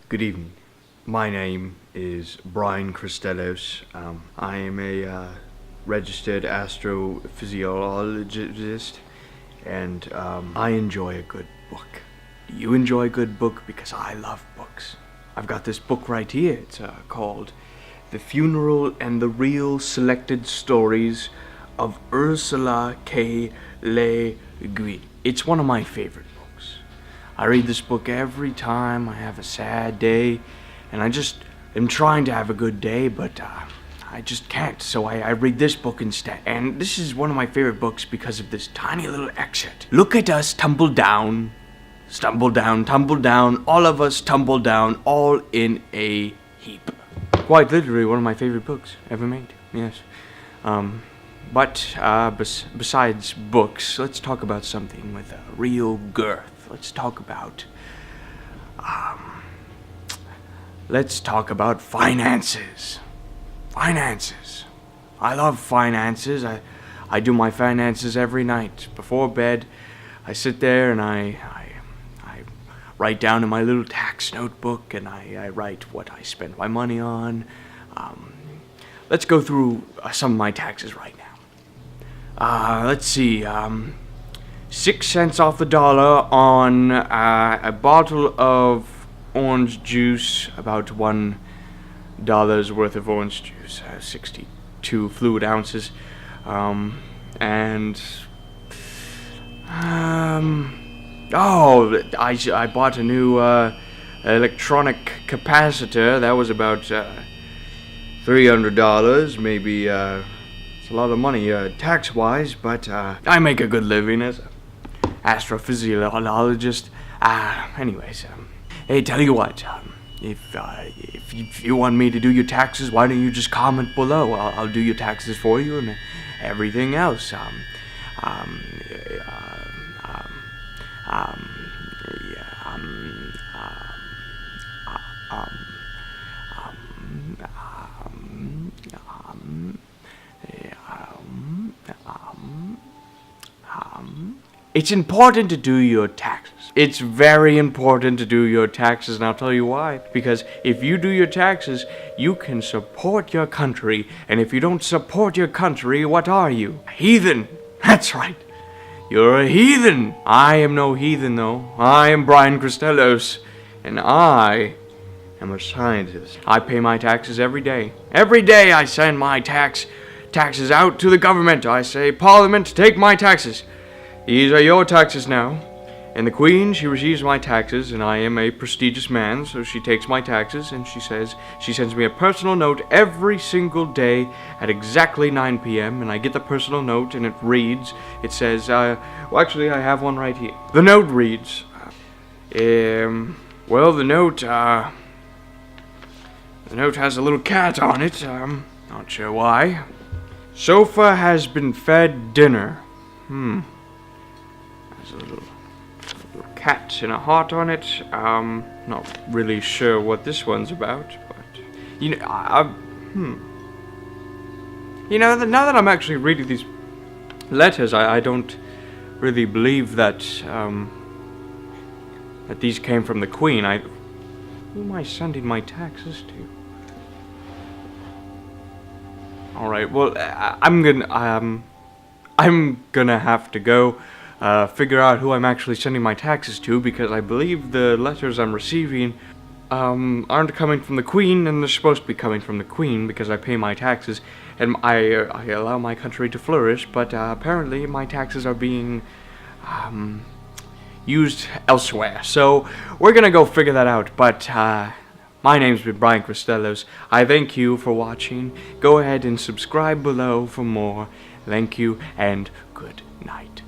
Good evening. My name is Bryan Krystellos. I am a registered astrophysiologist, and I enjoy a good book. Do you enjoy a good book? Because I love books. I've got this book right here. It's called The Funeral and the Real Selected Stories of Ursula K. Le Guin. It's one of my favorite books. I read this book every time I have a sad day, and I just am trying to have a good day, but I just can't, so I read this book instead. And this is one of my favorite books because of this tiny little excerpt. Look at us tumble down, stumble down, tumble down, all of us tumble down, all in a heap. Quite literally one of my favorite books ever made, yes. But besides books, let's talk about something with a real girth. Let's talk about finances. Finances. I love finances. I do my finances every night before bed. I sit there and I write down in my little tax notebook, and I write what I spend my money on. Let's go through some of my taxes right now. Let's see. 6 cents off the dollar on a bottle of orange juice, about $1 worth of orange juice, 62 fluid ounces, I bought a new electronic capacitor. That was about $300, maybe. It's a lot of money tax-wise, but I make a good living as a astrophysiologist. Anyways, hey, tell you what, if you want me to do your taxes, why don't you just comment below? I'll do your taxes for you and everything else. It's important to do your taxes. It's very important to do your taxes, and I'll tell you why. Because if you do your taxes, you can support your country, and if you don't support your country, what are you? A heathen. That's right. You're a heathen. I am no heathen, though. I am Bryan Krystellos, and I am a scientist. I pay my taxes every day. Every day I send my taxes out to the government. I say, Parliament, take my taxes. These are your taxes now. And the Queen, she receives my taxes, and I am a prestigious man, so she takes my taxes, and she sends me a personal note every single day at exactly 9 p.m., and I get the personal note, and it says, well, actually, I have one right here. The note reads, the note has a little cat on it, not sure why. Sofa has been fed dinner. There's a little cat and a heart on it. Not really sure what this one's about, but now that I'm actually reading these letters, I don't really believe that that these came from the Queen. Who am I sending my taxes to? All right. Well, I'm gonna have to go figure out who I'm actually sending my taxes to, because I believe the letters I'm receiving aren't coming from the Queen, and they're supposed to be coming from the Queen because I pay my taxes and I allow my country to flourish, but apparently my taxes are being used elsewhere. So we're gonna go figure that out, but my name's been Bryan Krystellos. I thank you for watching. Go ahead and subscribe below for more. Thank you, and good night.